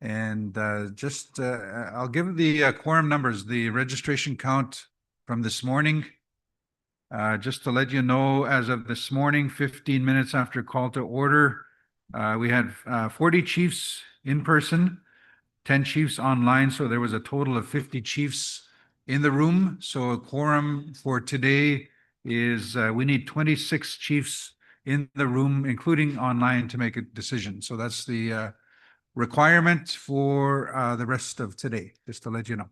And I'll give the quorum numbers, the registration count from this morning. Just to let you know, as of this morning, 15 minutes after call to order, we had 40 chiefs in person, 10 chiefs online. So there was a total of 50 chiefs in the room. So a quorum for today is we need 26 chiefs in the room, including online, to make a decision. So that's the requirement for the rest of today, just to let you know.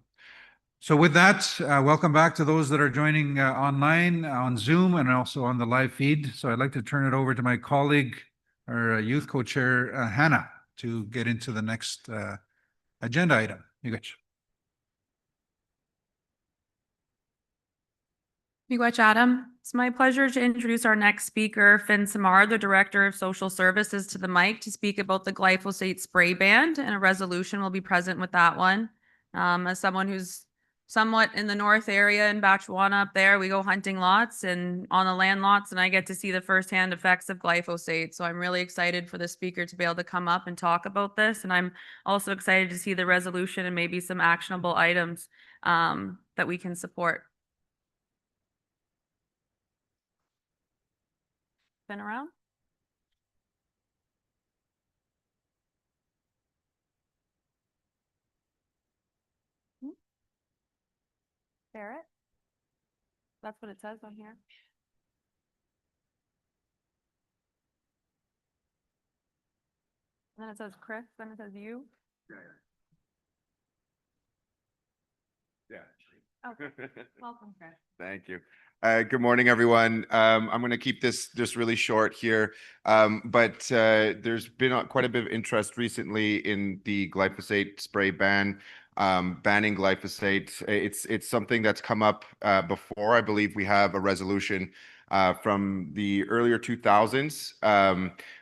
So with that, welcome back to those that are joining online on Zoom and also on the live feed. So I'd like to turn it over to my colleague, our youth co-chair, Hannah, to get into the next agenda item. Miigwech. Miigwech, Adam. It's my pleasure to introduce our next speaker, Finn Samar, the Director of Social Services, to the mic to speak about the glyphosate spray ban, and a resolution will be present with that one. As someone who's somewhat in the north area in Batchewana up there, we go hunting lots and on the land lots, and I get to see the firsthand effects of glyphosate. So I'm really excited for the speaker to be able to come up and talk about this. And I'm also excited to see the resolution and maybe some actionable items that we can support. Been around? Barrett? That's what it says on here. And then it says Chris, then it says you. Yeah. Okay. Welcome, Chris. Thank you. Good morning, everyone. I'm going to keep this just really short here, but there's been quite a bit of interest recently in the glyphosate spray ban, banning glyphosate. It's something that's come up before. I believe we have a resolution from the earlier 2000s,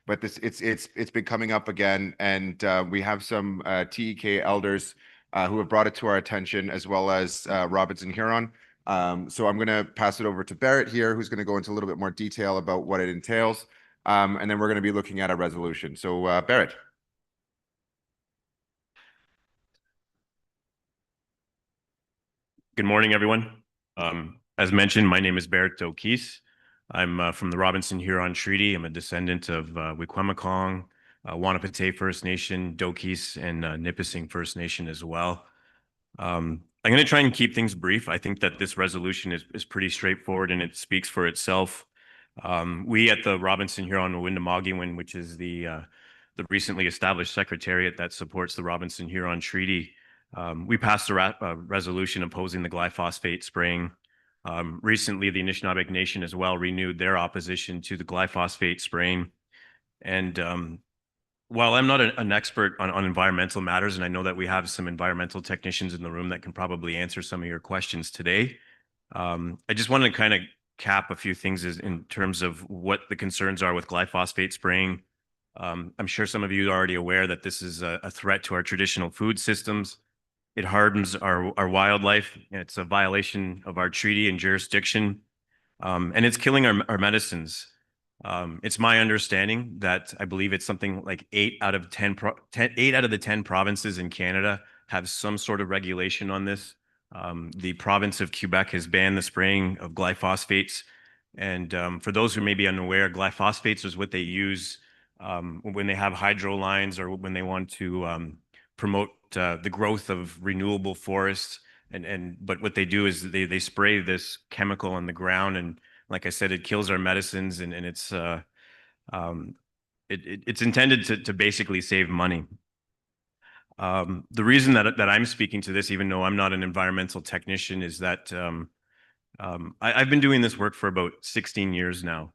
but it's been coming up again, and we have some TEK elders who have brought it to our attention, as well as Robinson Huron. So I'm going to pass it over to Barrett here, who's going to go into a little bit more detail about what it entails. And then we're going to be looking at a resolution. So Barrett. Good morning, everyone. As mentioned, my name is Barrett O'Keefe. I'm from the Robinson Huron Treaty. I'm a descendant of Wikwemekong, Wanapitei First Nation, Dokis, and Nipissing First Nation as well. I'm going to try and keep things brief. I think that this resolution is pretty straightforward and it speaks for itself. We at the Robinson Huron Windamagwin, which is the recently established secretariat that supports the Robinson Huron Treaty, we passed a resolution opposing the glyphosate spraying. Recently, the Anishinaabe Nation as well renewed their opposition to the glyphosate spraying. And while I'm not an expert on environmental matters, and I know that we have some environmental technicians in the room that can probably answer some of your questions today, I just wanted to kind of cap a few things in terms of what the concerns are with glyphosate spraying. I'm sure some of you are already aware that this is a threat to our traditional food systems. It harms our wildlife. It's a violation of our treaty and jurisdiction, and it's killing our medicines. It's my understanding that I believe it's something like 8 out of the 10 provinces in Canada have some sort of regulation on this. The province of Quebec has banned the spraying of glyphosates. And for those who may be unaware, glyphosates is what they use when they have hydro lines or when they want to promote the growth of renewable forests. But what they do is they spray this chemical on the ground, and like I said, it kills our medicines, and it's intended to basically save money. The reason that I'm speaking to this, even though I'm not an environmental technician, is that I've been doing this work for about 16 years now.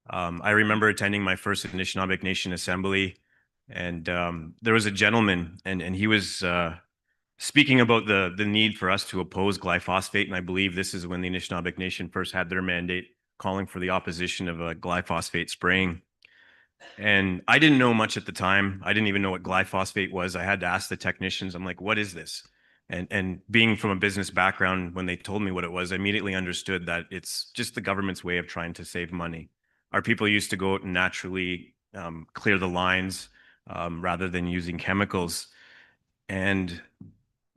I remember attending my first Anishinaabe Nation assembly, and there was a gentleman, and he was speaking about the need for us to oppose glyphosate. And I believe this is when the Anishinaabe Nation first had their mandate calling for the opposition of glyphosate spraying. And I didn't know much at the time. I didn't even know what glyphosate was. I had to ask the technicians. I'm like, what is this? And being from a business background, when they told me what it was, I immediately understood that it's just the government's way of trying to save money. Our people used to go out and naturally clear the lines rather than using chemicals. And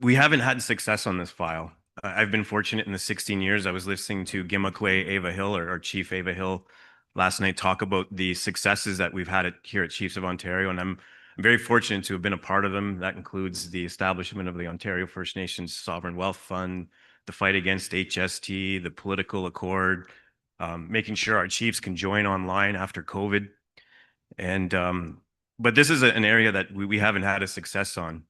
we haven't had success on this file. I've been fortunate in the 16 years. I was listening to Gimakwe Ava Hill, or Chief Ava Hill, last night talk about the successes that we've had here at Chiefs of Ontario, and I'm very fortunate to have been a part of them. That includes the establishment of the Ontario First Nations Sovereign Wealth Fund, the fight against HST, the political accord, making sure our chiefs can join online after COVID. And but this is an area that we haven't had a success on.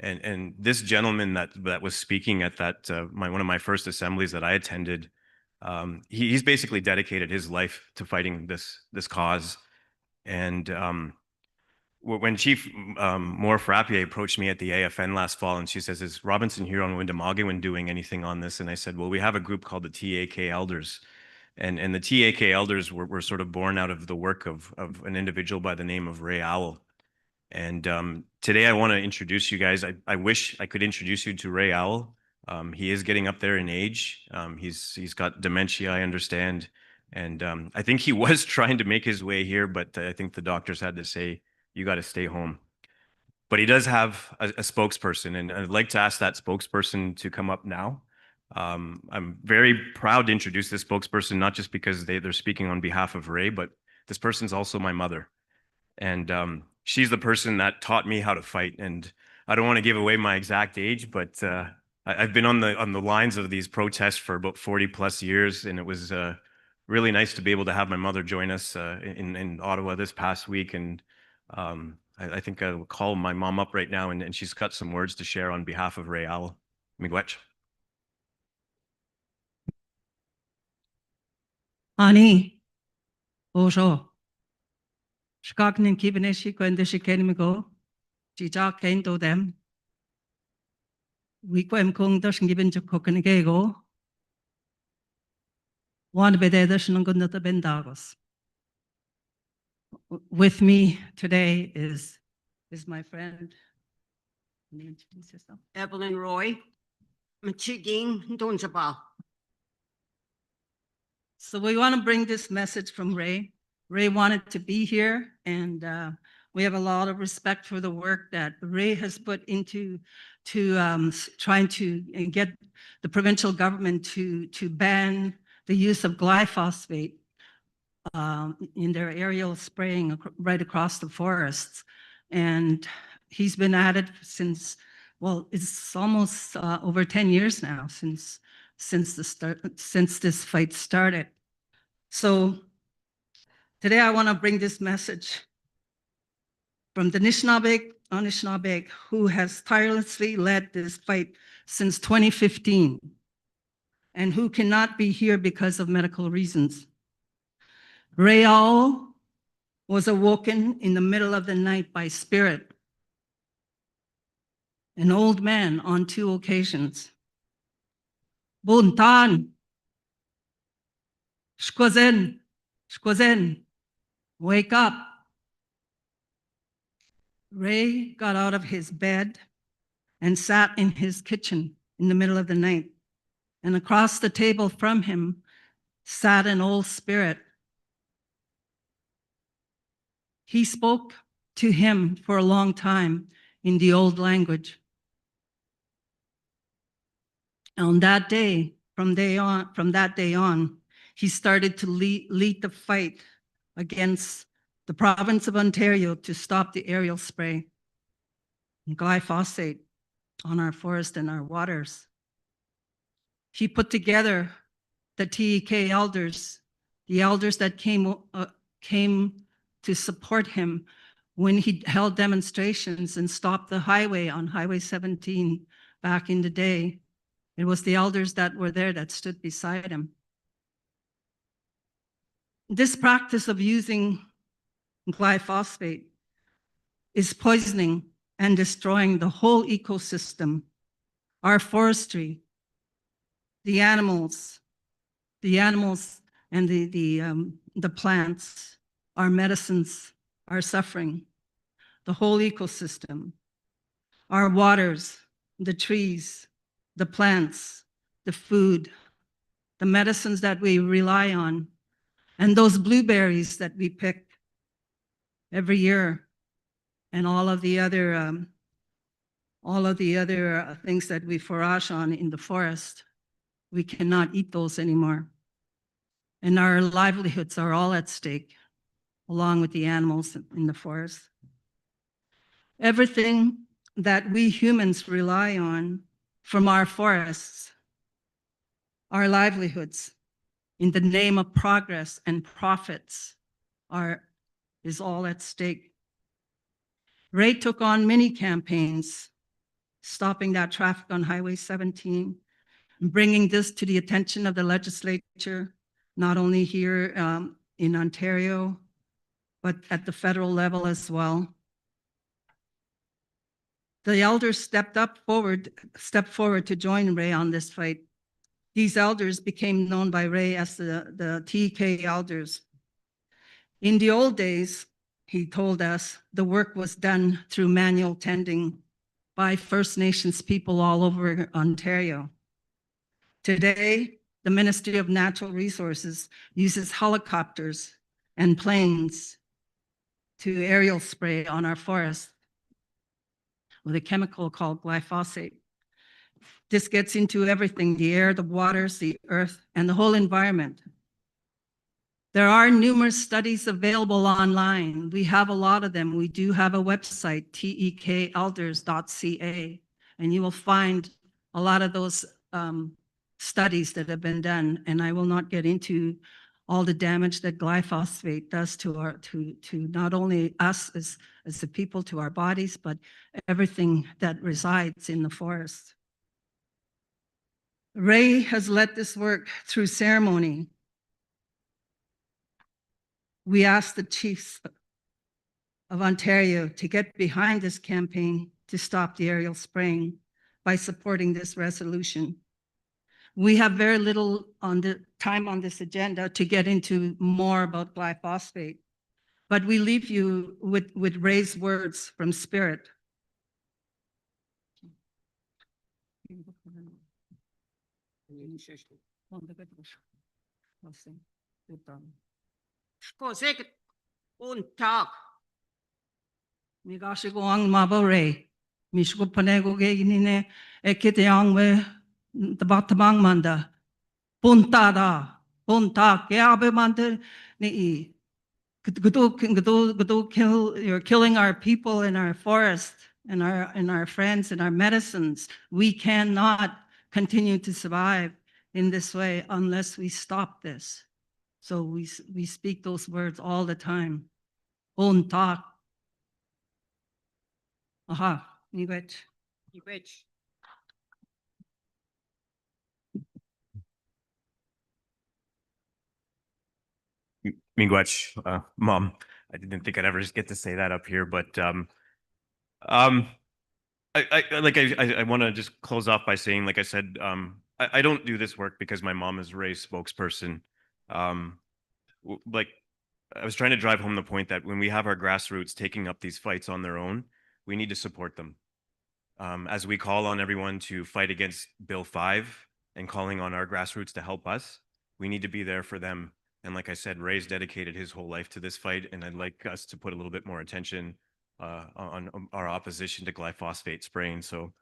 And this gentleman that was speaking at that one of my first assemblies that I attended, he's basically dedicated his life to fighting this cause. And when Chief Moore Frappier approached me at the AFN last fall, and she says, "Is Robinson Huron Windamagwin doing anything on this?" And I said, "Well, we have a group called the TAK Elders." And the TAK Elders were sort of born out of the work of an individual by the name of Ray Owl. And today I want to introduce you guys. I wish I could introduce you to Ray Owl. He is getting up there in age. He's got dementia, I understand. And I think he was trying to make his way here, but I think the doctors had to say, "You got to stay home." But he does have a spokesperson, and I'd like to ask that spokesperson to come up now. I'm very proud to introduce this spokesperson, not just because they're speaking on behalf of Ray, but this person's also my mother. And she's the person that taught me how to fight. And I don't want to give away my exact age, but I've been on the lines of these protests for about 40 plus years, and it was really nice to be able to have my mother join us in Ottawa this past week. And I think I will call my mom up right now, and she's got some words to share on behalf of Ray Owl. Miigwech. Ani, Osho. Shkaknin Kibaneshi Kwendishi Kenimigo, Jijak Kendo them. We quem kung dash given to Kokanigego. One bededash nungunata bendagos. With me today is my friend. Can you introduce yourself? Evelyn Roy, Machiging Donjaba. So we want to bring this message from Ray. Ray wanted to be here, and we have a lot of respect for the work that Ray has put into trying to get the provincial government to ban the use of glyphosate in their aerial spraying right across the forests. And he's been at it since, well, it's almost over 10 years now since this fight started. So today I want to bring this message from the Anishinaabe, who has tirelessly led this fight since 2015 and who cannot be here because of medical reasons. Ray Owl was awoken in the middle of the night by spirit, an old man on 2 occasions. Buntan, Shkozen, wake up. Ray got out of his bed and sat in his kitchen in the middle of the night. And across the table from him sat an old spirit. He spoke to him for a long time in the old language. On that day, from that day on, he started to lead the fight against the province of Ontario to stop the aerial spray and glyphosate on our forest and our waters. He put together the TEK elders, the elders that came to support him when he held demonstrations and stopped the highway on Highway 17 back in the day. It was the elders that were there that stood beside him. This practice of using glyphosate is poisoning and destroying the whole ecosystem, our forestry, the animals and the plants, our medicines are suffering, the whole ecosystem, our waters, the trees, the plants, the food, the medicines that we rely on, and those blueberries that we pick every year, and all of the other all of the other things that we forage on in the forest. We cannot eat those anymore. And our livelihoods are all at stake, along with the animals in the forest. Everything that we humans rely on from our forests, our livelihoods, in the name of progress and profits, is all at stake. Ray took on many campaigns, stopping that traffic on Highway 17, and bringing this to the attention of the legislature, not only here in Ontario, but at the federal level as well. The elders stepped forward to join Ray on this fight. These elders became known by Ray as the TK elders. In the old days, he told us, the work was done through manual tending by First Nations people all over Ontario. Today, the Ministry of Natural Resources uses helicopters and planes to aerial spray on our forests with a chemical called glyphosate. This gets into everything, the air, the waters, the earth, and the whole environment. There are numerous studies available online. We have a lot of them. We do have a website, tekelders.ca, and you will find a lot of those studies that have been done. And I will not get into all the damage that glyphosate does to not only us as the people, to our bodies, but everything that resides in the forest. Ray has led this work through ceremony. We asked the chiefs of Ontario to get behind this campaign to stop the aerial spraying by supporting this resolution. We have very little time on this agenda to get into more about glyphosate, but we leave you with Ray's words from Spirit. Skosek untak. Migashigo ang mabore. Mishko panego geginine ekiteang we tabatamang manda. Puntada. Punta keabe manda ni. You're killing our people in our forest and our friends and our medicines. We cannot continue to survive in this way unless we stop this. So we speak those words all the time. Untak. Aha, miigwech. Which Miigwech, Mom. I didn't think I'd ever just get to say that up here, but I want to just close off by saying, like I said, I don't do this work because my mom is Ray's spokesperson. Like I was trying to drive home the point that when we have our grassroots taking up these fights on their own, we need to support them. As we call on everyone to fight against Bill 5 and calling on our grassroots to help us, we need to be there for them. And like I said, Ray's dedicated his whole life to this fight, and I'd like us to put a little bit more attention on our opposition to glyphosate spraying. So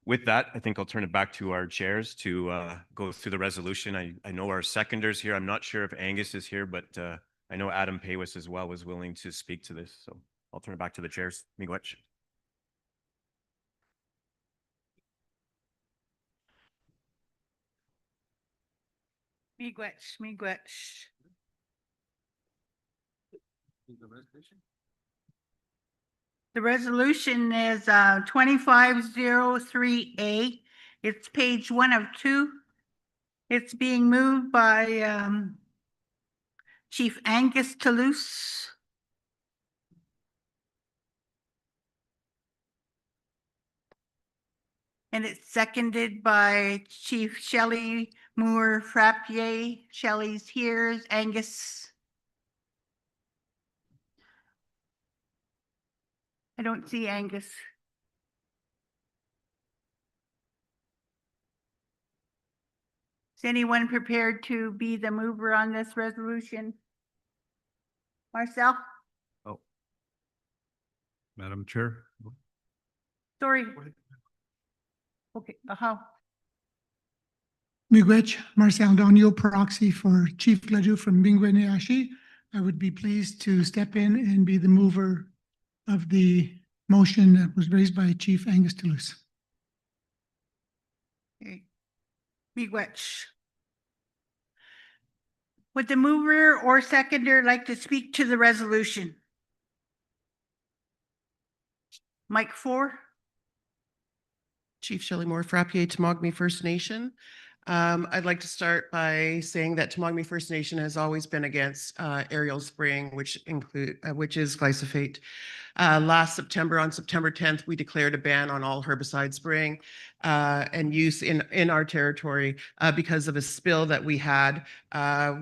with that, I think I'll turn it back to our chairs to go through the resolution. I know our seconders here. I'm not sure if Angus is here, but I know Adam Paywis as well was willing to speak to this. So I'll turn it back to the chairs. Miigwech. miigwech. The resolution is 2503A. It's page 1 of 2. It's being moved by Chief Angus Toulouse. And it's seconded by Chief Shelley Moore Frappier. Shelley's here. Angus. I don't see Angus. Is anyone prepared to be the mover on this resolution? Marcel? Madam Chair. Sorry. Okay, Miigwech, Marcel Donio, proxy for Chief Ledoux from Bingweniashi. I would be pleased to step in and be the mover of the motion that was raised by Chief Angus Toulouse. Okay. Miigwech. Would the mover or seconder like to speak to the resolution? Mike 4. Chief Shelley Moore, Frappier, Tamogami First Nation. I'd like to start by saying that Tamogami First Nation has always been against aerial spraying, which is glyphosate. Last September, on September 10th, we declared a ban on all herbicide spraying and use in our territory because of a spill that we had,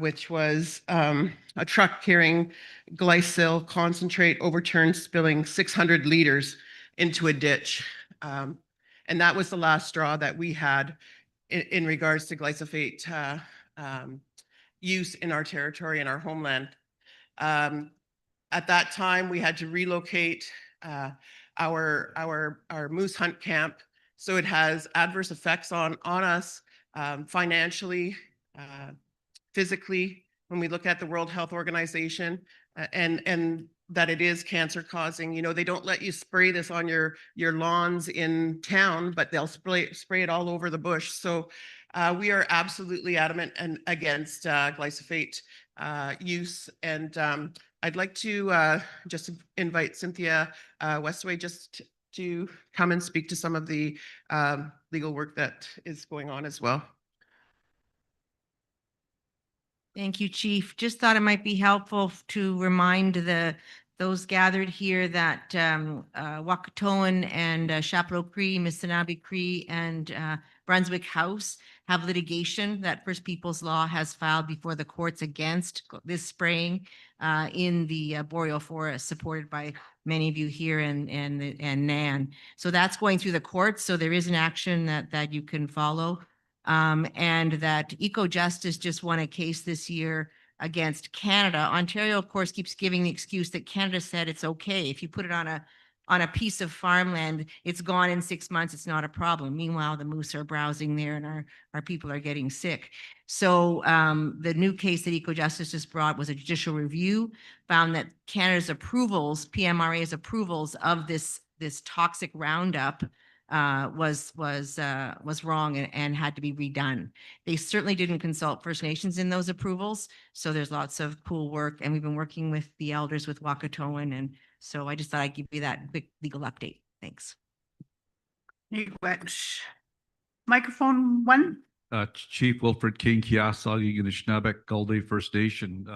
which was a truck carrying glycol concentrate overturned, spilling 600 liters into a ditch. And that was the last straw that we had in regards to glyphosate use in our territory and our homeland. At that time, we had to relocate our moose hunt camp. So it has adverse effects on us financially, physically, when we look at the World Health Organization and that it is cancer causing. You know, they don't let you spray this on your lawns in town, but they'll spray it all over the bush. So we are absolutely adamant and against glyphosate use. And I'd like to just invite Cynthia Westway just to come and speak to some of the legal work that is going on as well. Thank you, Chief. Just thought it might be helpful to remind those gathered here that Wakatoan and Chaparral Cree, Missinaba Cree, and Brunswick House have litigation that First Peoples Law has filed before the courts against this spraying in the boreal forest, supported by many of you here and NAN. So that's going through the courts. So there is an action that you can follow. And that Eco-Justice just won a case this year against Canada. Ontario, of course, keeps giving the excuse that Canada said it's okay. If you put it on a piece of farmland, it's gone in 6 months, it's not a problem. Meanwhile, the moose are browsing there and our people are getting sick. So the new case that Eco-Justice just brought was a judicial review, found that Canada's approvals, PMRA's approvals of this toxic Roundup was wrong and had to be redone. They certainly didn't consult First Nations in those approvals. So there's lots of cool work, and we've been working with the elders with Wakatoan. And so I just thought I'd give you that quick legal update. Thanks. Microphone 1. Chief Wilfred King, Kiasagi, and Anishinaabe Gulday First Nation.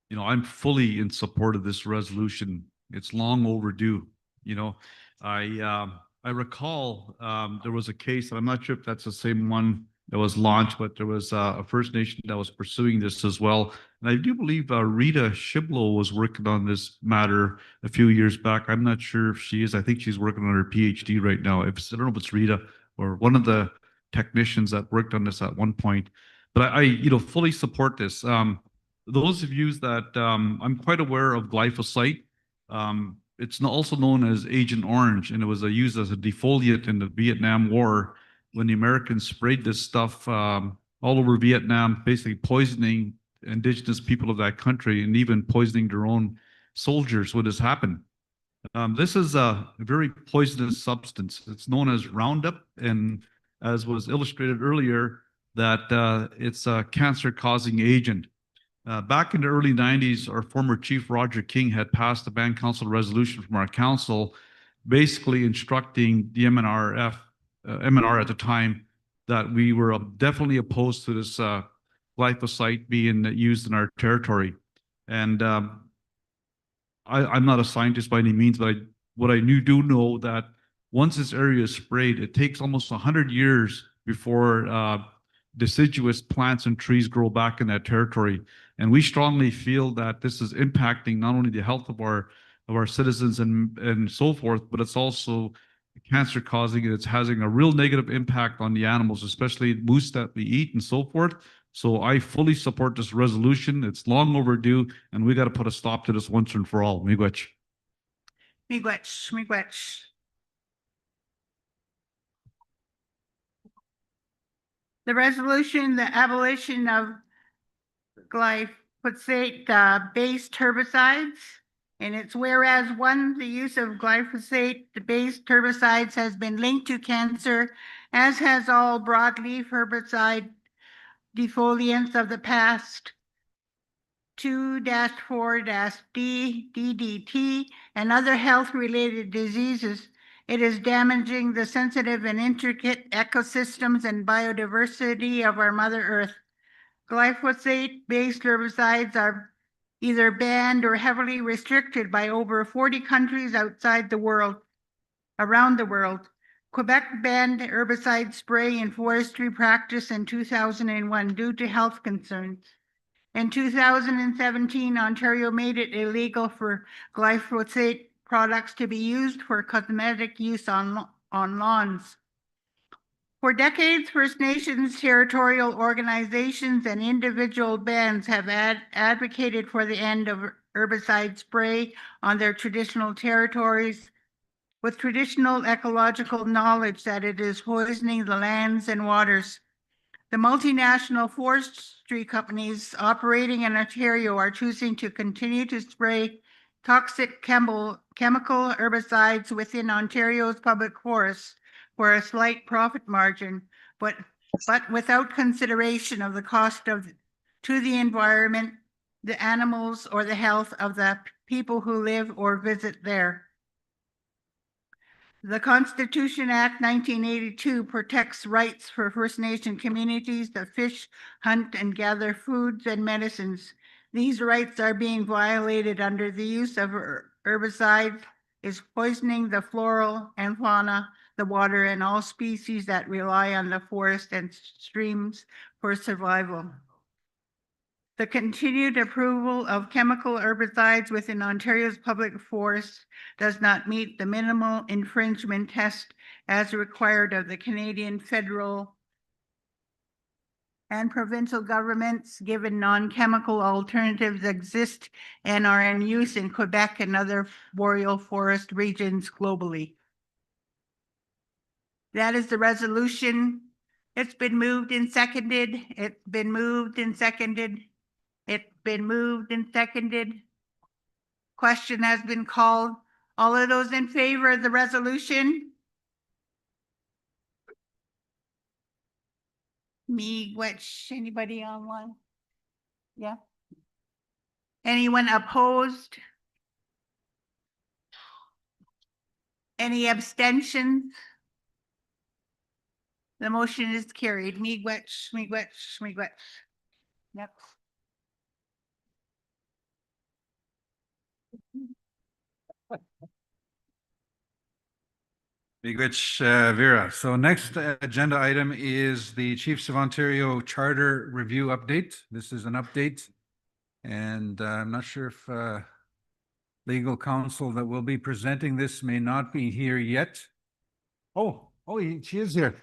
You know, I'm fully in support of this resolution. It's long overdue. You know, I recall there was a case, and I'm not sure if that's the same one that was launched, but there was a First Nation that was pursuing this as well. And I do believe Rita Shiblo was working on this matter a few years back. I'm not sure if she is. I think she's working on her PhD right now. I don't know if it's Rita or one of the technicians that worked on this at one point. But I you know, fully support this. Those of you that I'm quite aware of glyphosate. It's also known as Agent Orange, and it was used as a defoliant in the Vietnam War when the Americans sprayed this stuff all over Vietnam, basically poisoning indigenous people of that country and even poisoning their own soldiers when this happened. This is a very poisonous substance. It's known as Roundup, and as was illustrated earlier, that it's a cancer-causing agent. Back in the early 90s, our former Chief Roger King had passed a band council resolution from our council, basically instructing the MNR at the time that we were definitely opposed to this glyphosate being used in our territory. And I'm not a scientist by any means, but what I do know that once this area is sprayed, it takes almost 100 years before deciduous plants and trees grow back in that territory. And we strongly feel that this is impacting not only the health of our citizens and so forth, but it's also cancer causing, and it's having a real negative impact on the animals, especially moose that we eat and so forth. So I fully support this resolution. It's long overdue, and we got to put a stop to this once and for all. Miigwech. Miigwech. The resolution, the abolition of glyphosate based herbicides. And it's whereas one, the use of glyphosate based herbicides has been linked to cancer, as has all broadleaf herbicide defoliants of the past. 2-4-D, DDT, and other health-related diseases. It is damaging the sensitive and intricate ecosystems and biodiversity of our Mother Earth. Glyphosate-based herbicides are either banned or heavily restricted by over 40 countries outside the world, around the world. Quebec banned herbicide spray in forestry practice in 2001 due to health concerns. In 2017, Ontario made it illegal for glyphosate products to be used for cosmetic use on lawns. For decades, First Nations territorial organizations and individual bands have advocated for the end of herbicide spray on their traditional territories, with traditional ecological knowledge that it is poisoning the lands and waters. The multinational forestry companies operating in Ontario are choosing to continue to spray toxic chemical herbicides within Ontario's public forests for a slight profit margin, but without consideration of the cost to the environment, the animals, or the health of the people who live or visit there. The Constitution Act 1982 protects rights for First Nation communities to fish, hunt, and gather foods and medicines. These rights are being violated under the use of herbicides is poisoning the flora and fauna, the water, and all species that rely on the forest and streams for survival. The continued approval of chemical herbicides within Ontario's public forests does not meet the minimal infringement test as required of the Canadian federal and provincial governments, given non-chemical alternatives exist and are in use in Quebec and other boreal forest regions globally. That is the resolution. It's been moved and seconded. It's been moved and seconded. It's been moved and seconded. Question has been called. All of those in favor of the resolution? Me, which, anybody online? Yeah. Anyone opposed? Any abstentions? The motion is carried. Miigwech. Yep. Miigwech, Vera. So next agenda item is the Chiefs of Ontario Charter Review Update. This is an update. And I'm not sure if legal counsel that will be presenting this may not be here yet. Oh, she is here.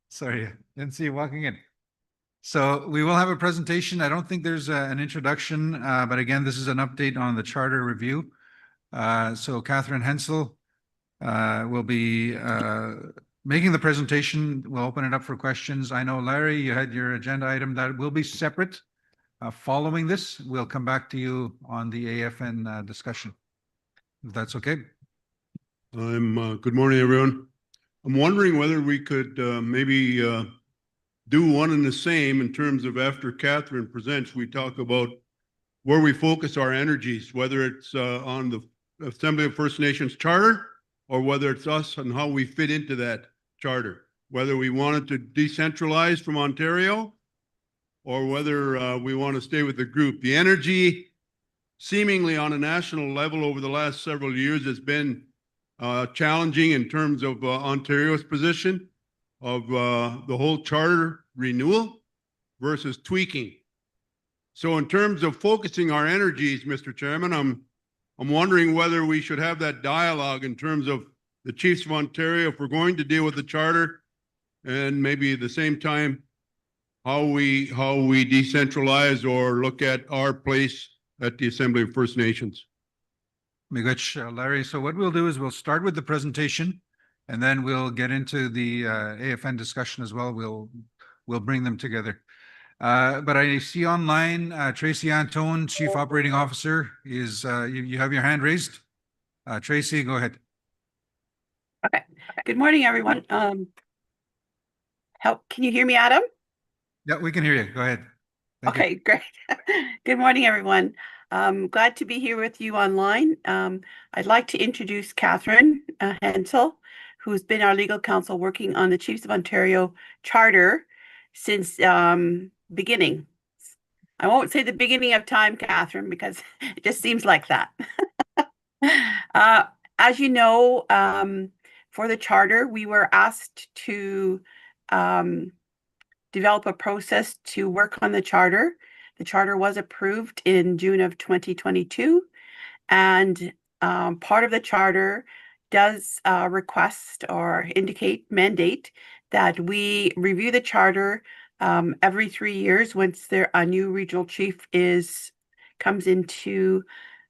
Sorry, didn't see you walking in. So we will have a presentation. I don't think there's an introduction, but again, this is an update on the charter review. So Catherine Hensel will be making the presentation. We'll open it up for questions. I know, Larry, you had your agenda item that will be separate. Following this, we'll come back to you on the AFN discussion, if that's okay. Good morning, everyone. I'm wondering whether we could maybe do one and the same in terms of after Catherine presents, we talk about where we focus our energies, whether it's on the Assembly of First Nations Charter or whether it's us and how we fit into that charter, whether we wanted to decentralize from Ontario or whether we want to stay with the group. The energy seemingly on a national level over the last several years has been challenging in terms of Ontario's position of the whole charter renewal versus tweaking. So in terms of focusing our energies, Mr. Chairman, I'm wondering whether we should have that dialogue in terms of the Chiefs of Ontario, if we're going to deal with the charter, and maybe at the same time, how we decentralize or look at our place at the Assembly of First Nations. Miigwech, Larry. So what we'll do is we'll start with the presentation and then we'll get into the AFN discussion as well. We'll we'll bring them together. But I see online, Tracy Antone, Chief Operating Officer, is, you have your hand raised. Tracy, go ahead. Okay. Good morning, everyone. Can you hear me, Adam? Yeah, we can hear you. Go ahead. Thank you. Okay, great. Good morning, everyone. Glad to be here with you online. I'd like to introduce Catherine Hensel, who's been our legal counsel working on the Chiefs of Ontario Charter since beginning. I won't say the beginning of time, Catherine, because it just seems like that. As you know, for the charter, we were asked to develop a process to work on the charter. The charter was approved in June of 2022, and part of the charter does request or mandate that we review the charter every 3 years once a new regional chief comes into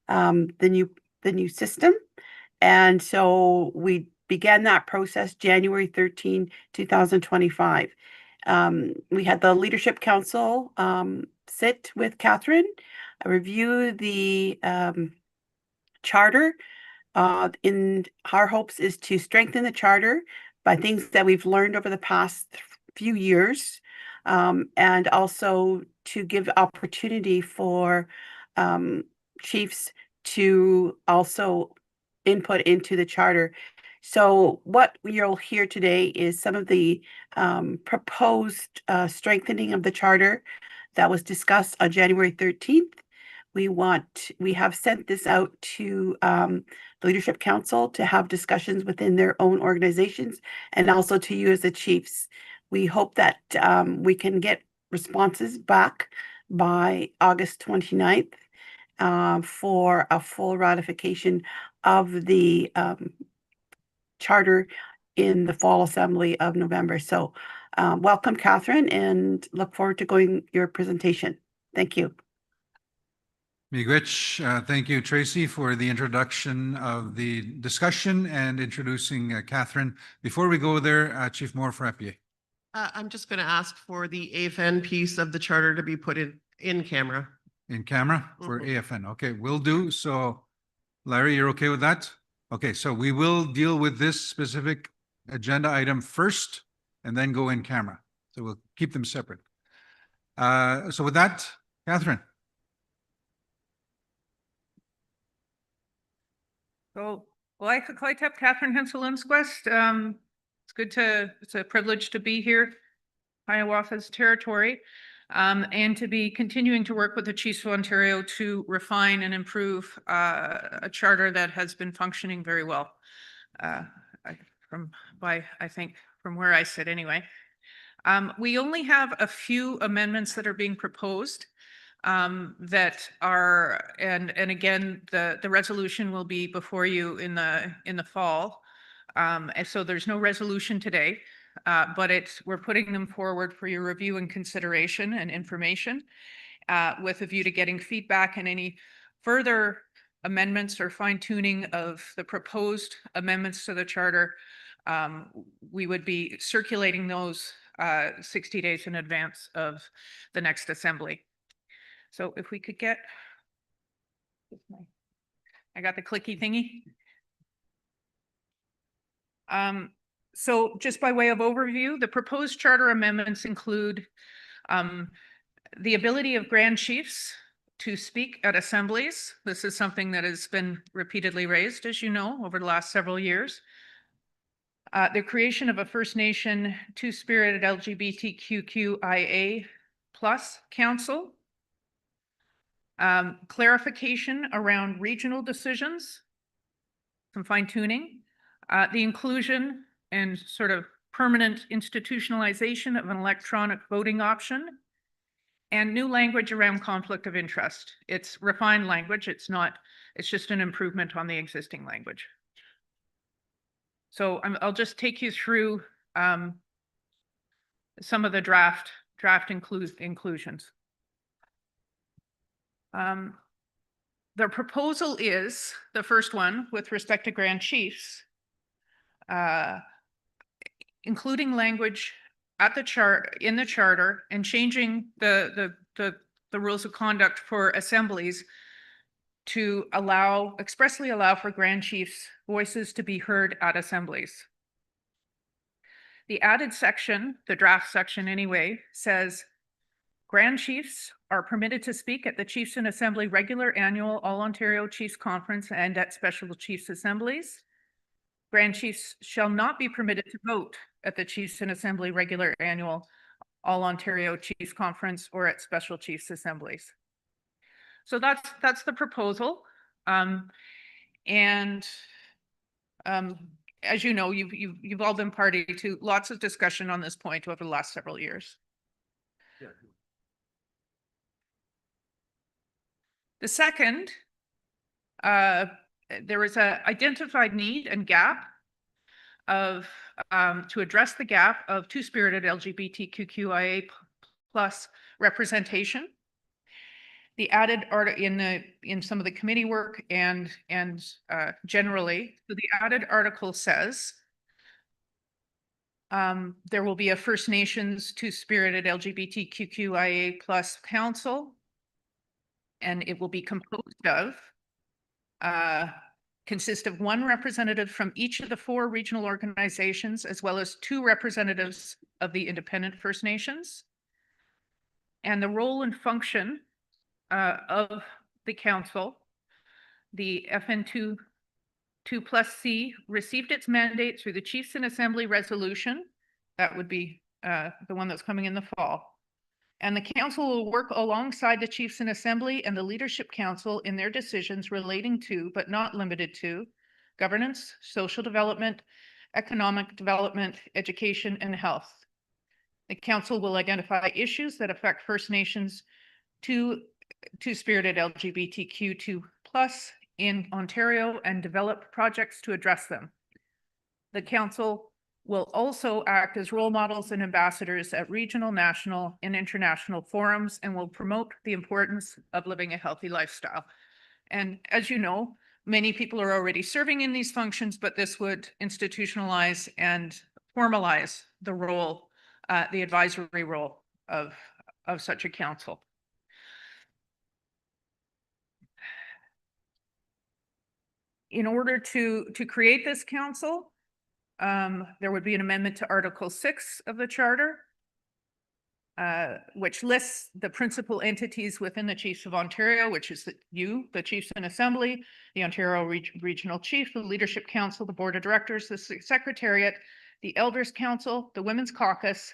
the new system. And so we began that process January 13, 2025. We had the Leadership Council sit with Catherine, review the charter. In our hopes is to strengthen the charter by things that we've learned over the past few years, and also to give opportunity for chiefs to also input into the charter. So what you'll hear today is some of the proposed strengthening of the charter that was discussed on January 13th. We have sent this out to the Leadership Council to have discussions within their own organizations and also to you as the chiefs. We hope that we can get responses back by August 29th for a full ratification of the charter in the fall assembly of November. So welcome, Catherine, and look forward to going your presentation. Thank you. Miigwech, thank you, Tracy, for the introduction of the discussion and introducing Catherine. Before we go there, Chief Moore-Frappier. I'm just going to ask for the AFN piece of the charter to be put in camera. In camera for AFN. Okay, will do. So Larry, you're okay with that? Okay, so we will deal with this specific agenda item first and then go in camera. So we'll keep them separate. So with that, Catherine. So, Catherine Hensel-Lindquist. It's a privilege to be here, Hiawatha's territory, and to be continuing to work with the Chiefs of Ontario to refine and improve a charter that has been functioning very well. From where I sit anyway. We only have a few amendments that are being proposed. That are, and again, the resolution will be before you in the fall. And so there's no resolution today, but we're putting them forward for your review and consideration and information, with a view to getting feedback and any further amendments or fine tuning of the proposed amendments to the charter. We would be circulating those 60 days in advance of the next assembly. So if we could get, I got the clicky thingy. So just by way of overview, the proposed charter amendments include the ability of Grand Chiefs to speak at assemblies. This is something that has been repeatedly raised, as you know, over the last several years. The creation of a First Nation Two-Spirited LGBTQIA+ council. Clarification around regional decisions, some fine tuning, the inclusion and sort of permanent institutionalization of an electronic voting option, and new language around conflict of interest. It's refined language. It's just an improvement on the existing language. So I'll just take you through some of the draft inclusions. The proposal is, the first one, with respect to Grand Chiefs, including language at in the charter and changing the rules of conduct for assemblies to expressly allow for Grand Chiefs' voices to be heard at assemblies. The added section, the draft section anyway, says Grand Chiefs are permitted to speak at the Chiefs in Assembly regular annual All Ontario Chiefs Conference and at special Chiefs Assemblies. Grand Chiefs shall not be permitted to vote at the Chiefs in Assembly regular annual All Ontario Chiefs Conference or at special Chiefs Assemblies. So that's the proposal. As you know, you've all been party to lots of discussion on this point over the last several years. Yeah. The second, there is a identified need and gap of to address the gap of two-spirited LGBTQIA plus representation. The added article in some of the committee work and generally, so the added article says there will be a First Nations two-spirited LGBTQIA plus council, and it will be composed of consist of one representative from each of the 4 regional organizations, as well as 2 representatives of the independent First Nations. And the role and function of the council, the FN2 2+C received its mandate through the Chiefs in Assembly resolution. That would be the one that's coming in the fall. And the council will work alongside the Chiefs in Assembly and the Leadership Council in their decisions relating to, but not limited to, governance, social development, economic development, education, and health. The council will identify issues that affect First Nations two-spirited LGBTQ2+ in Ontario and develop projects to address them. The council will also act as role models and ambassadors at regional, national, and international forums and will promote the importance of living a healthy lifestyle. And as you know, many people are already serving in these functions, but this would institutionalize and formalize the role, the advisory role of such a council. In order to create this council, there would be an amendment to Article 6 of the Charter, which lists the principal entities within the Chiefs of Ontario, which is the Chiefs in Assembly, the Ontario Regional Chief, the Leadership Council, the Board of Directors, the Secretariat, the Elders Council, the Women's Caucus,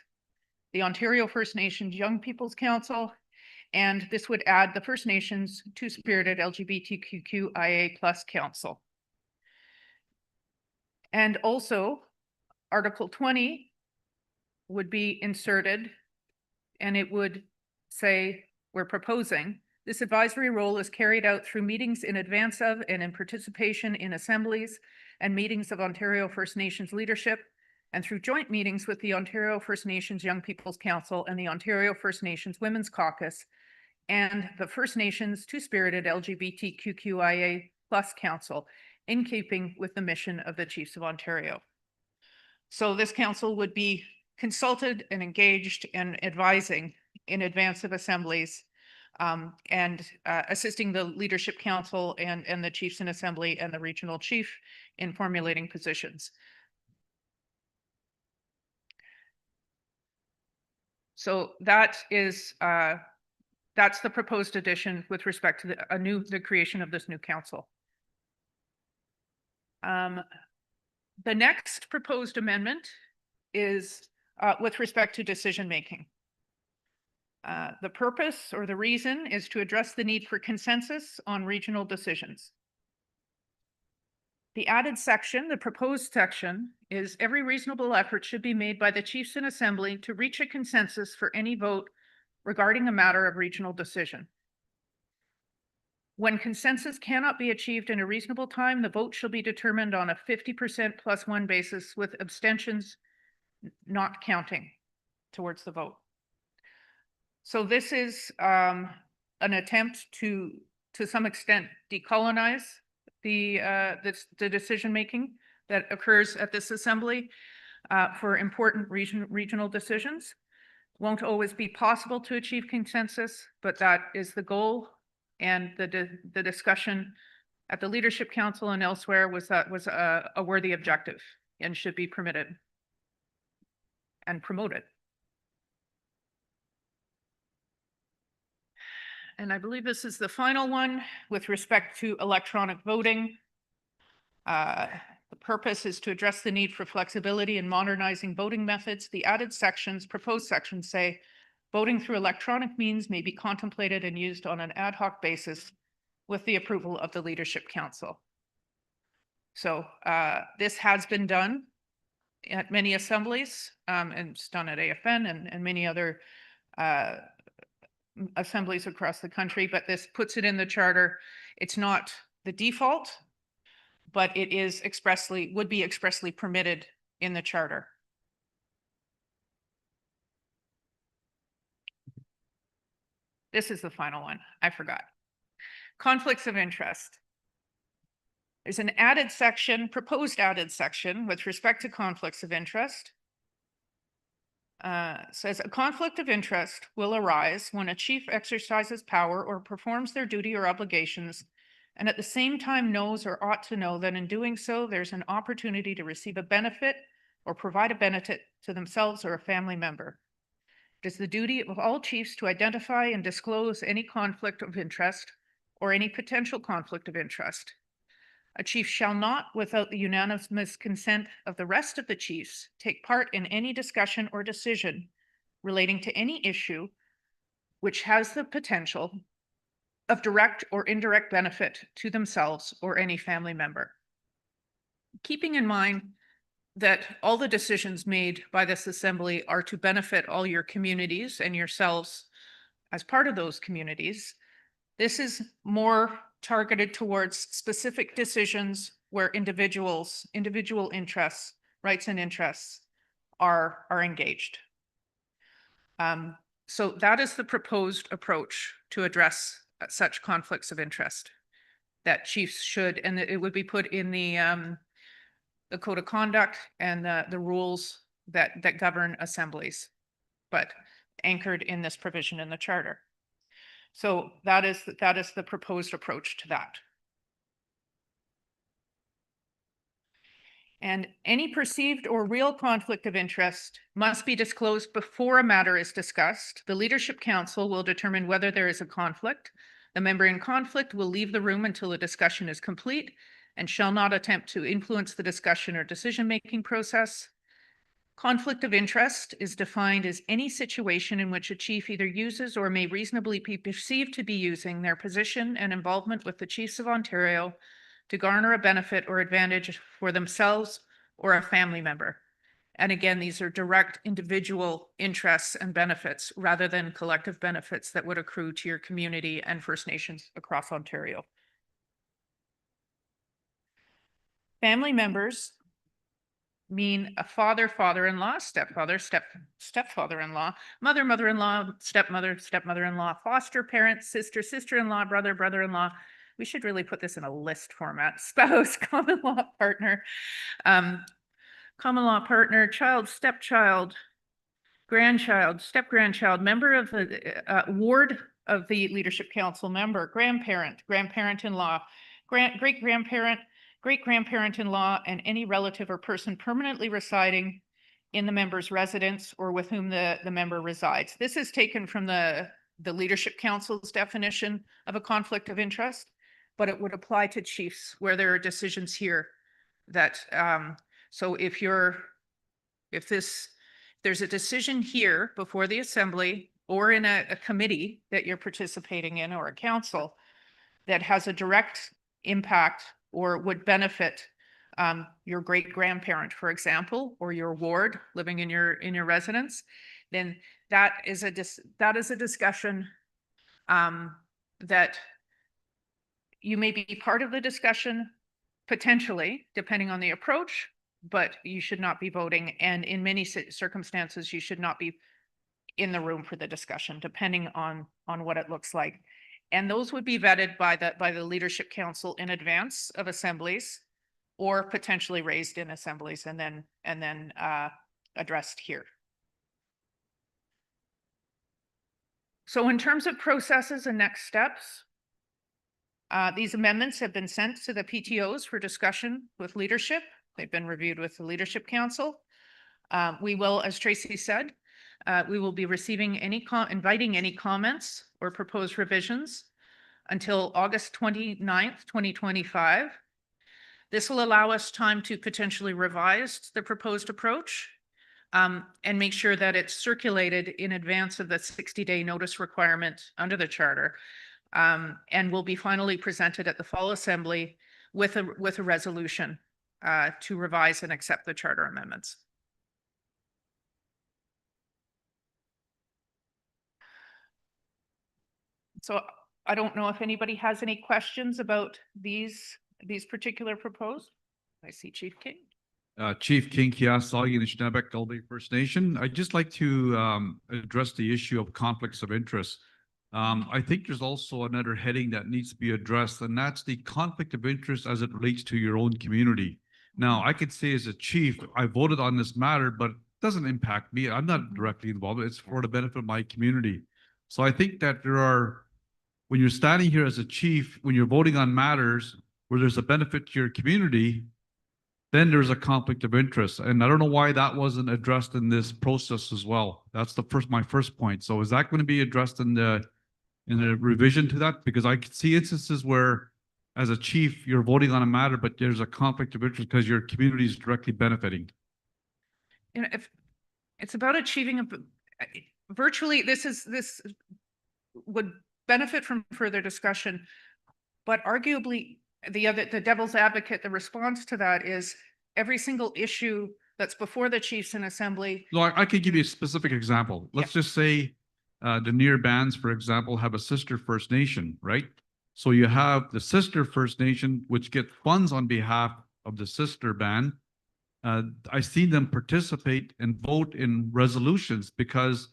the Ontario First Nations Young People's Council, and this would add the First Nations two-spirited LGBTQIA+ Council. And also, Article 20 would be inserted, and it would say, we're proposing, this advisory role is carried out through meetings in advance of and in participation in assemblies and meetings of Ontario First Nations leadership, and through joint meetings with the Ontario First Nations Young People's Council and the Ontario First Nations Women's Caucus, and the First Nations two-spirited LGBTQIA+ Council, in keeping with the mission of the Chiefs of Ontario. So this council would be consulted and engaged and advising in advance of assemblies and assisting the Leadership Council and the Chiefs in Assembly and the Regional Chief in formulating positions. So that is that's the proposed addition with respect to the creation of this new council. The next proposed amendment is with respect to decision-making. The purpose or the reason is to address the need for consensus on regional decisions. The added section, the proposed section, is every reasonable effort should be made by the Chiefs in Assembly to reach a consensus for any vote regarding a matter of regional decision. When consensus cannot be achieved in a reasonable time, the vote shall be determined on a 50% plus 1 basis with abstentions not counting towards the vote. So this is an attempt to some extent decolonize the decision-making that occurs at this assembly. for important regional decisions. Won't always be possible to achieve consensus, but that is the goal. And the discussion at the Leadership Council and elsewhere was a worthy objective and should be permitted and promoted. And I believe this is the final one with respect to electronic voting. The purpose is to address the need for flexibility in modernizing voting methods. The added sections, proposed sections say, voting through electronic means may be contemplated and used on an ad hoc basis with the approval of the Leadership Council. So this has been done at many assemblies, and it's done at AFN and many other assemblies across the country, but this puts it in the charter. It's not the default, but it is would be expressly permitted in the charter. This is the final one. I forgot. Conflicts of interest. There's an added section, proposed added section with respect to conflicts of interest. Says a conflict of interest will arise when a chief exercises power or performs their duty or obligations, and at the same time knows or ought to know that in doing so, there's an opportunity to receive a benefit or provide a benefit to themselves or a family member. It is the duty of all chiefs to identify and disclose any conflict of interest or any potential conflict of interest. A chief shall not, without the unanimous consent of the rest of the chiefs, take part in any discussion or decision relating to any issue which has the potential of direct or indirect benefit to themselves or any family member. Keeping in mind that all the decisions made by this assembly are to benefit all your communities and yourselves as part of those communities, this is more targeted towards specific decisions where individual interests, rights and interests are engaged. So that is the proposed approach to address such conflicts of interest that chiefs should, and it would be put in the code of conduct and the rules that govern assemblies, but anchored in this provision in the charter. So that is the proposed approach to that. And any perceived or real conflict of interest must be disclosed before a matter is discussed. The Leadership Council will determine whether there is a conflict. The member in conflict will leave the room until the discussion is complete and shall not attempt to influence the discussion or decision-making process. Conflict of interest is defined as any situation in which a chief either uses or may reasonably be perceived to be using their position and involvement with the Chiefs of Ontario to garner a benefit or advantage for themselves or a family member. And again, these are direct individual interests and benefits rather than collective benefits that would accrue to your community and First Nations across Ontario. Family members mean a father, father-in-law, stepfather, stepfather-in-law, mother, mother-in-law, stepmother, stepmother-in-law, foster parent, sister, sister-in-law, brother, brother-in-law. We should really put this in a list format. Spouse, common law partner, child, stepchild, grandchild, step-grandchild, member of the ward of the Leadership Council member, grandparent, grandparent-in-law, great-grandparent, great-grandparent-in-law, and any relative or person permanently residing in the member's residence or with whom the member resides. This is taken from the Leadership Council's definition of a conflict of interest, but it would apply to chiefs where there are decisions here that, so if there's a decision here before the assembly or in a committee that you're participating in or a council that has a direct impact or would benefit your great-grandparent, for example, or your ward living in your residence, then that is a discussion that you may be part of the discussion potentially, depending on the approach, but you should not be voting. And in many circumstances, you should not be in the room for the discussion, depending on what it looks like. And those would be vetted by the Leadership Council in advance of assemblies or potentially raised in assemblies and then addressed here. So in terms of processes and next steps, these amendments have been sent to the PTOs for discussion with leadership. They've been reviewed with the Leadership Council. We will, as Tracy said, we will be receiving inviting any comments or proposed revisions until August 29th, 2025. This will allow us time to potentially revise the proposed approach and make sure that it's circulated in advance of the 60-day notice requirement under the charter, and will be finally presented at the fall assembly with a resolution to revise and accept the charter amendments. So I don't know if anybody has any questions about these particular proposed. I see Chief King. Chief King Kiasagi, Anishinaabe Gulday First Nation. I'd just like to address the issue of conflicts of interest. I think there's also another heading that needs to be addressed, and that's the conflict of interest as it relates to your own community. Now, I could say as a chief, I voted on this matter, but it doesn't impact me. I'm not directly involved. It's for the benefit of my community. So I think that when you're standing here as a chief, when you're voting on matters where there's a benefit to your community, then there's a conflict of interest. And I don't know why that wasn't addressed in this process as well. That's my first point. So is that going to be addressed in the revision to that? Because I could see instances where as a chief, you're voting on a matter, but there's a conflict of interest because your community is directly benefiting. You know, if it's about achieving virtually, this would benefit from further discussion, but arguably the devil's advocate, the response to that is every single issue that's before the chiefs in assembly. No, I could give you a specific example. Let's just say the near bands, for example, have a sister First Nation, right? So you have the sister First Nation, which get funds on behalf of the sister band. I've seen them participate and vote in resolutions because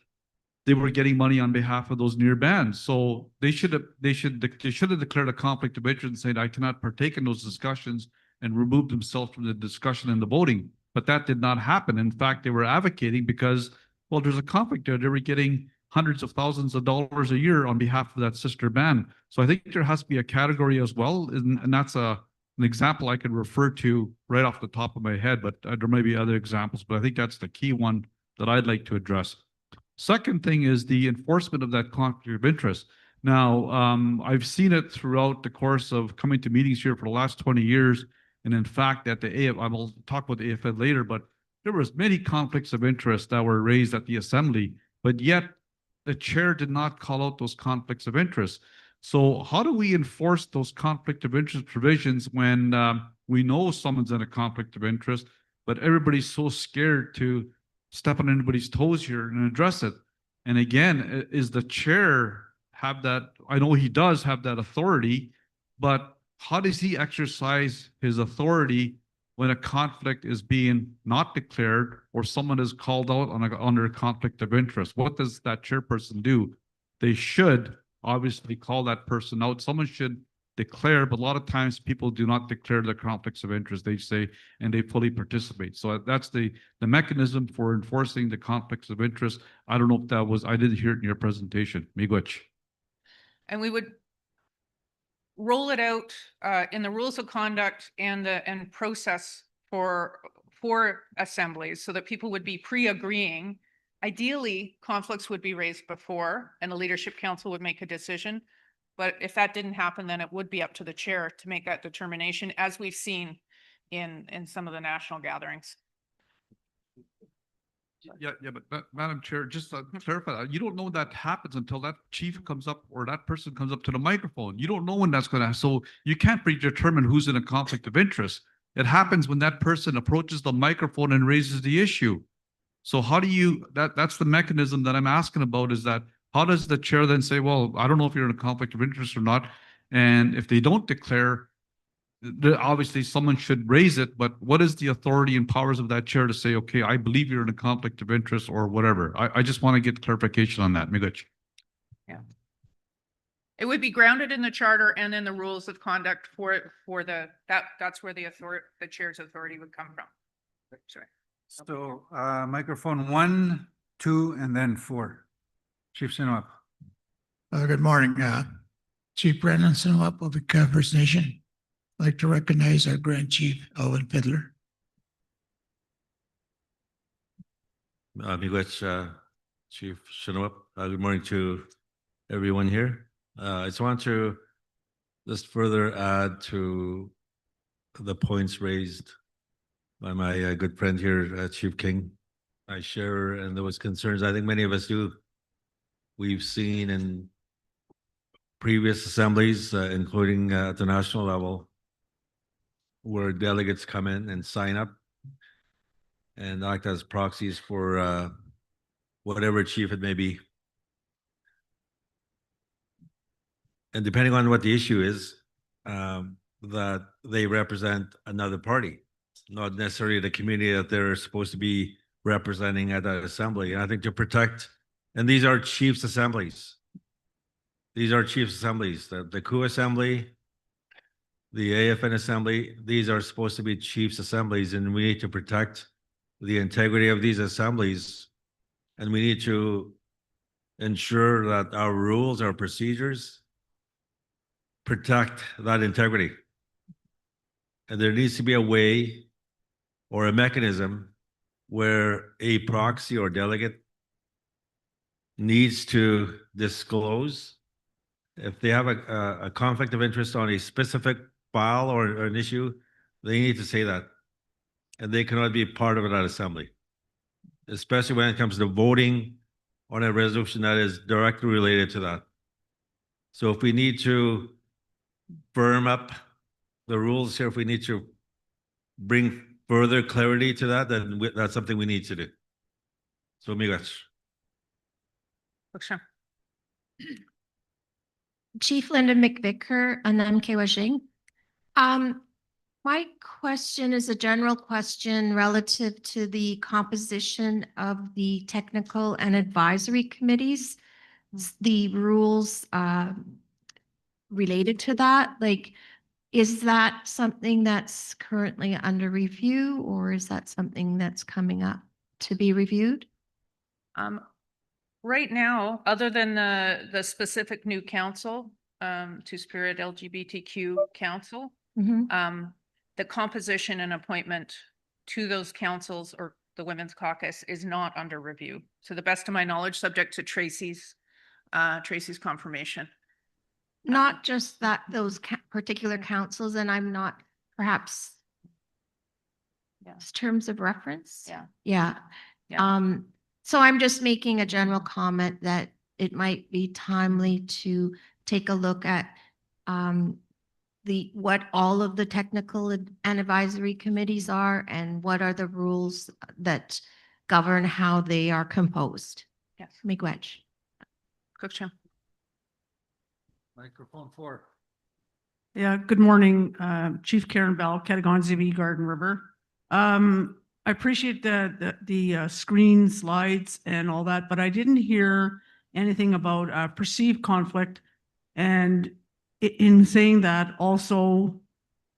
they were getting money on behalf of those near bands. So they should have declared a conflict of interest and said, I cannot partake in those discussions, and removed themselves from the discussion and the voting. But that did not happen. In fact, they were advocating because, well, there's a conflict there. They were getting hundreds of thousands of dollars a year on behalf of that sister band. So I think there has to be a category as well. And that's an example I could refer to right off the top of my head, but there may be other examples, but I think that's the key one that I'd like to address. Second thing is the enforcement of that conflict of interest. Now, I've seen it throughout the course of coming to meetings here for the last 20 years. And in fact, at the I will talk about the AFL later, but there was many conflicts of interest that were raised at the assembly, but yet the chair did not call out those conflicts of interest. So how do we enforce those conflict of interest provisions when we know someone's in a conflict of interest, but everybody's so scared to step on anybody's toes here and address it? And again, is the chair have that? I know he does have that authority, but how does he exercise his authority when a conflict is being not declared or someone is called out under a conflict of interest? What does that chairperson do? They should obviously call that person out. Someone should declare, but a lot of times people do not declare the conflicts of interest. They say, and they fully participate. So that's the mechanism for enforcing the conflicts of interest. I don't know if that was, I didn't hear it in your presentation. Miigwech. And we would roll it out in the rules of conduct and process for assemblies so that people would be pre-agreeing. Ideally, conflicts would be raised before and the leadership council would make a decision. But if that didn't happen, then it would be up to the chair to make that determination, as we've seen in some of the national gatherings. Yeah, but Madam Chair, just to clarify that, you don't know that happens until that chief comes up or that person comes up to the microphone. You don't know when that's going to, so you can't predetermine who's in a conflict of interest. It happens when that person approaches the microphone and raises the issue. So how do you, that's the mechanism that I'm asking about, is that how does the chair then say, well, I don't know if you're in a conflict of interest or not. And if they don't declare, obviously someone should raise it, but what is the authority and powers of that chair to say, okay, I believe you're in a conflict of interest or whatever? I just want to get clarification on that. Miigwech. Yeah. It would be grounded in the charter and then the rules of conduct for that's where the chair's authority would come from. Sorry. So, microphone 1, 2, and then 4. Chief Sinowap. Good morning, Chief Brennan Sinowap of the First Nation. I'd like to recognize our Grand Chief, Elvin Fiddler. Miigwech, Chief Sinowap. Good morning to everyone here. I just want to just further add to the points raised by my good friend here, Chief King. I share and those concerns. I think many of us do. We've seen in previous assemblies, including at the national level, where delegates come in and sign up and act as proxies for whatever chief it may be. And depending on what the issue is, that they represent another party, not necessarily the community that they're supposed to be representing at that assembly. And I think to protect, and these are chiefs' assemblies. These are chiefs' assemblies. The COO assembly, the AFN assembly, these are supposed to be chiefs' assemblies, and we need to protect the integrity of these assemblies. And we need to ensure that our rules, our procedures protect that integrity. And there needs to be a way or a mechanism where a proxy or delegate needs to disclose if they have a conflict of interest on a specific file or an issue. They need to say that, and they cannot be part of that assembly, especially when it comes to voting on a resolution that is directly related to that. So if we need to firm up the rules here, if we need to bring further clarity to that, then that's something we need to do. So, miigwech. Chief Linda McVicker, Anam Kewajing. My question is a general question relative to the composition of the technical and advisory committees, the rules related to that. Like, is that something that's currently under review, or is that something that's coming up to be reviewed? Right now, other than the specific new council, Two-Spirit LGBTQ Council, the composition and appointment to those councils or the Women's Caucus is not under review. To the best of my knowledge, subject to Tracy's confirmation. Not just that, those particular councils, and I'm not perhaps terms of reference. Yeah. So I'm just making a general comment that it might be timely to take a look at what all of the technical and advisory committees are, and what are the rules that govern how they are composed. Yes. Miigwech. Cookcham. Microphone 4. Yeah, good morning, Chief Karen Bell, Katagonzivy, Garden River. I appreciate the screen slides and all that, but I didn't hear anything about perceived conflict. And in saying that, also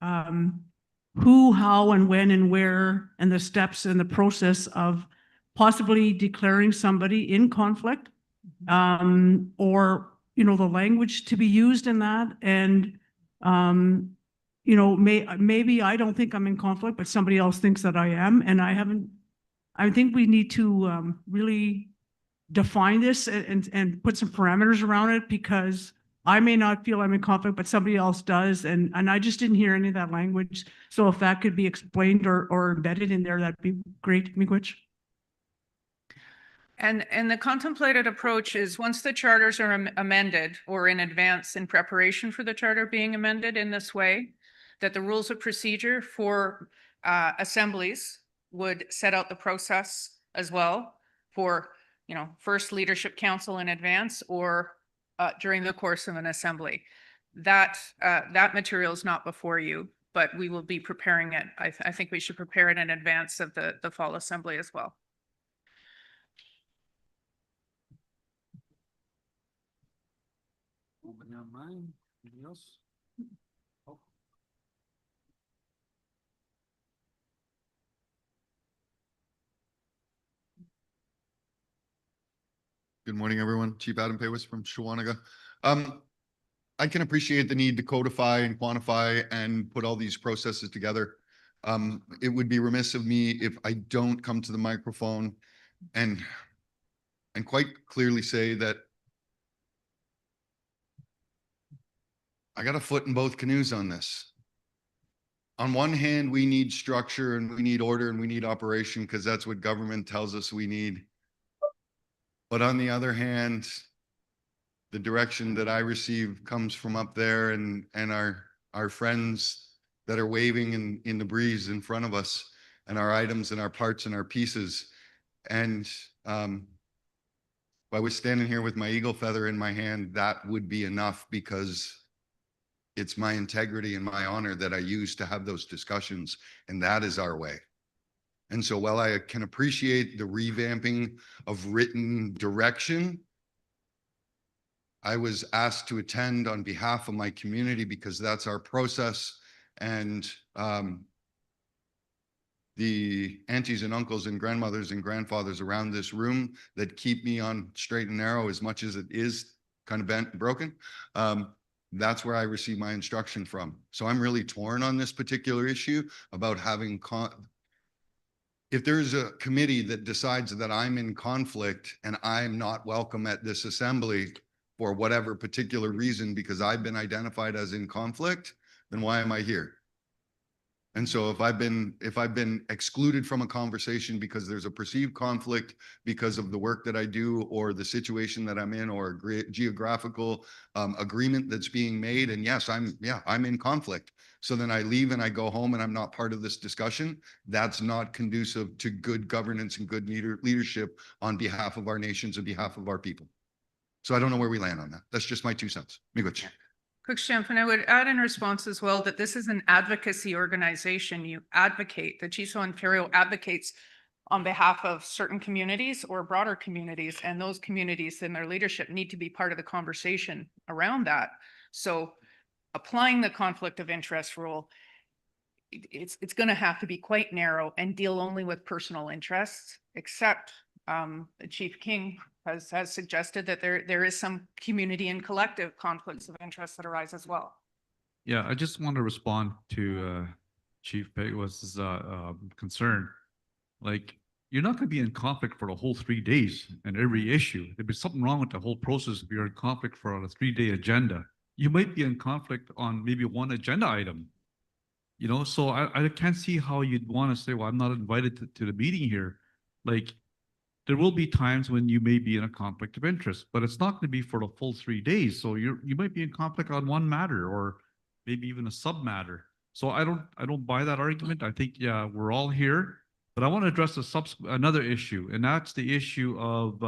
who, how, and when, and where, and the steps and the process of possibly declaring somebody in conflict, or the language to be used in that. And maybe I don't think I'm in conflict, but somebody else thinks that I am, and I think we need to really define this and put some parameters around it, because I may not feel I'm in conflict, but somebody else does. And I just didn't hear any of that language. So if that could be explained or embedded in there, that'd be great. Miigwech. And the contemplated approach is, once the charters are amended, or in advance in preparation for the charter being amended in this way, that the rules of procedure for assemblies would set out the process as well for, first leadership council in advance, or during the course of an assembly. That material is not before you, but we will be preparing it. I think we should prepare it in advance of the fall assembly as well. Nobody online? Anything else? Oh. Good morning, everyone. Chief Adam Paywis from Shawanaga. I can appreciate the need to codify and quantify and put all these processes together. It would be remiss of me if I don't come to the microphone and quite clearly say that I got a foot in both canoes on this. On one hand, we need structure and we need order and we need operation because that's what government tells us we need. But on the other hand, the direction that I receive comes from up there and our friends that are waving in the breeze in front of us, and our items and our parts and our pieces. And if I was standing here with my eagle feather in my hand, that would be enough, because it's my integrity and my honor that I use to have those discussions, and that is our way. And so while I can appreciate the revamping of written direction, I was asked to attend on behalf of my community because that's our process. And the aunties and uncles and grandmothers and grandfathers around this room that keep me on straight and narrow, as much as it is kind of bent and broken, that's where I receive my instruction from. So I'm really torn on this particular issue about having if there's a committee that decides that I'm in conflict and I'm not welcome at this assembly for whatever particular reason, because I've been identified as in conflict, then why am I here? And so if I've been excluded from a conversation because there's a perceived conflict because of the work that I do or the situation that I'm in or a geographical agreement that's being made, and yes, I'm in conflict. So then I leave and I go home and I'm not part of this discussion. That's not conducive to good governance and good leadership on behalf of our nations, on behalf of our people. So I don't know where we land on that. That's just my 2 cents. Miigwech. Cruikshank, and I would add in response as well that this is an advocacy organization. You advocate, the Chiefs of Ontario advocates on behalf of certain communities or broader communities, and those communities and their leadership need to be part of the conversation around that. So applying the conflict of interest rule, it's going to have to be quite narrow and deal only with personal interests, except Chief King has suggested that there is some community and collective conflicts of interest that arise as well. Yeah, I just want to respond to Chief Paywis' concern. Like, you're not going to be in conflict for the whole 3 days and every issue. There'd be something wrong with the whole process if you're in conflict for a 3-day agenda. You might be in conflict on maybe one agenda item. You know, so I can't see how you'd want to say, well, I'm not invited to the meeting here. Like, there will be times when you may be in a conflict of interest, but it's not going to be for the full 3 days. So you might be in conflict on one matter or maybe even a sub matter. So I don't buy that argument. I think, yeah, we're all here, but I want to address another issue, and that's the issue of,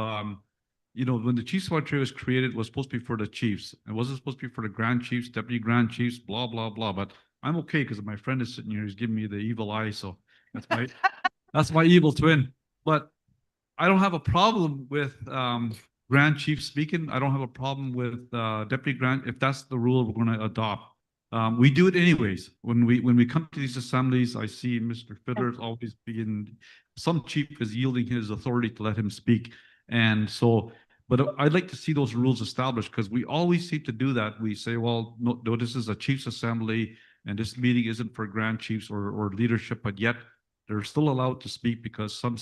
you know, when the Chiefs of Ontario was created, it was supposed to be for the Chiefs. It wasn't supposed to be for the Grand Chiefs, Deputy Grand Chiefs, blah, blah, blah. But I'm okay because my friend is sitting here. He's giving me the evil eye. So that's my evil twin. But I don't have a problem with Grand Chief speaking. I don't have a problem with Deputy Grand, if that's the rule we're going to adopt. We do it anyways. When we come to these assemblies, I see Mr. Fiddler's always being, some chief is yielding his authority to let him speak. And so, but I'd like to see those rules established, because we always seem to do that. We say, well, no, this is a Chiefs Assembly and this meeting isn't for Grand Chiefs or leadership, but yet they're still allowed to speak because some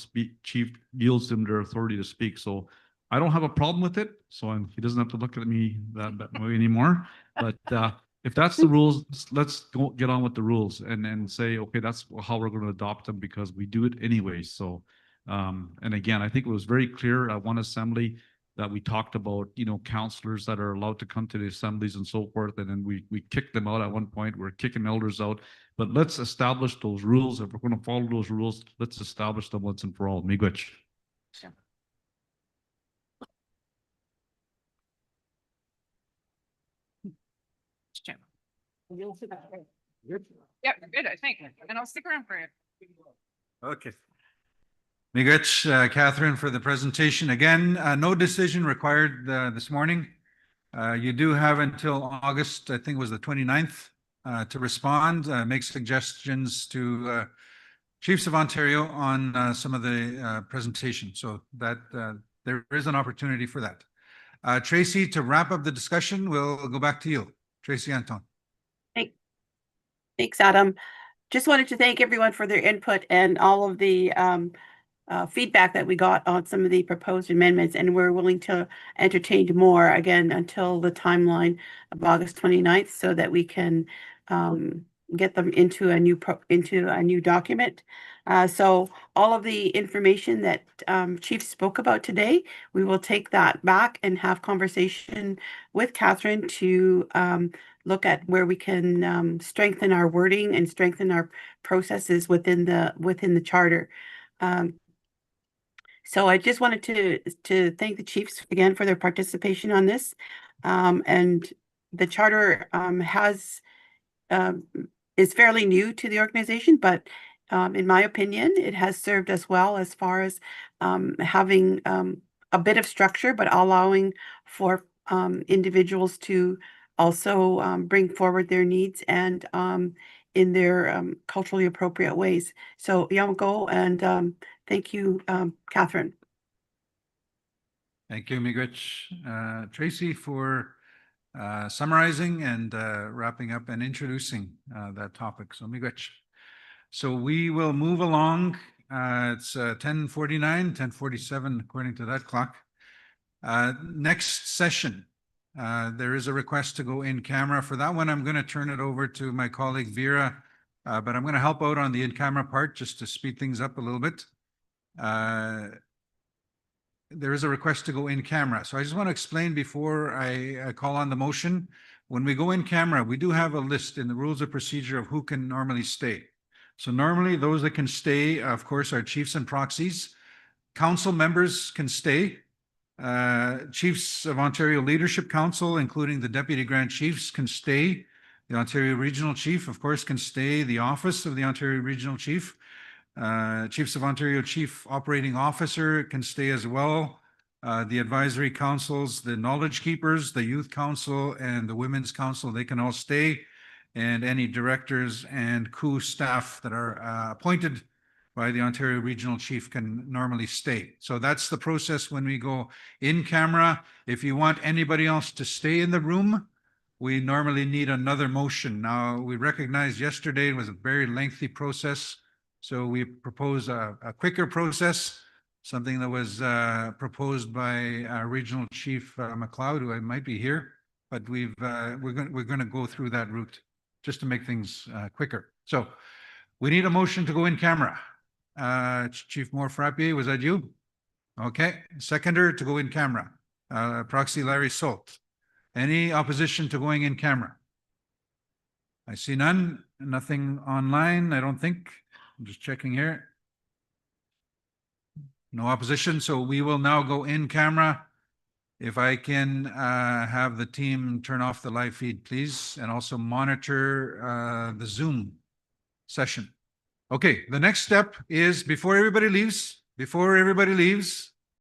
chief yields them their authority to speak. So I don't have a problem with it. So he doesn't have to look at me that way anymore. But if that's the rules, let's go get on with the rules and say, okay, that's how we're going to adopt them, because we do it anyway. So, and again, I think it was very clear at one assembly that we talked about, you know, counselors that are allowed to come to the assemblies and so forth. And then we kicked them out at one point. We're kicking elders out. But let's establish those rules. If we're going to follow those rules, let's establish them once and for all. Miigwech. Sure. Jim. Yeah, good, I think. And I'll stick around for you. Okay. Miigwech, Catherine, for the presentation. Again, no decision required this morning. You do have until August, I think it was the 29th, to respond, make suggestions to Chiefs of Ontario on some of the presentation. So that there is an opportunity for that. Tracy, to wrap up the discussion, we'll go back to you. Tracy Anton. Thanks, Adam. Just wanted to thank everyone for their input and all of the feedback that we got on some of the proposed amendments, and we're willing to entertain more again until the timeline of August 29th so that we can get them into a new document. So all of the information that Chief spoke about today, we will take that back and have conversation with Catherine to look at where we can strengthen our wording and strengthen our processes within the charter. So I just wanted to thank the chiefs again for their participation on this. And the charter is fairly new to the organization, but in my opinion, it has served us well as far as having a bit of structure, but allowing for individuals to also bring forward their needs and in their culturally appropriate ways. So Yamako, and thank you, Catherine. Thank you, Miigwech. Tracy, for summarizing and wrapping up and introducing that topic. So Miigwech. So we will move along. It's 10:49, 10:47 according to that clock. Next session, there is a request to go in camera. For that one, I'm going to turn it over to my colleague Vera, but I'm going to help out on the in-camera part just to speed things up a little bit. There is a request to go in camera. So I just want to explain before I call on the motion. When we go in camera, we do have a list in the rules of procedure of who can normally stay. So normally those that can stay, of course, are chiefs and proxies. Council members can stay. Chiefs of Ontario Leadership Council, including the Deputy Grand Chiefs, can stay. The Ontario Regional Chief, of course, can stay. The Office of the Ontario Regional Chief. Chiefs of Ontario Chief Operating Officer can stay as well. The advisory councils, the knowledge keepers, the youth council, and the women's council, they can all stay. And any directors and COO staff that are appointed by the Ontario Regional Chief can normally stay. So that's the process when we go in camera. If you want anybody else to stay in the room, we normally need another motion. Now, we recognized yesterday it was a very lengthy process. So we propose a quicker process, something that was proposed by our Regional Chief McLeod, who might be here, but we're going to go through that route just to make things quicker. So we need a motion to go in camera. Chief Moore-Frappier, was that you? Okay. Seconder to go in camera. Proxy Larry Solt. Any opposition to going in camera? I see none. Nothing online, I don't think. I'm just checking here. No opposition, so we will now go in camera. If I can have the team turn off the live feed, please, and also monitor the Zoom session. Okay, the next step is before everybody leaves,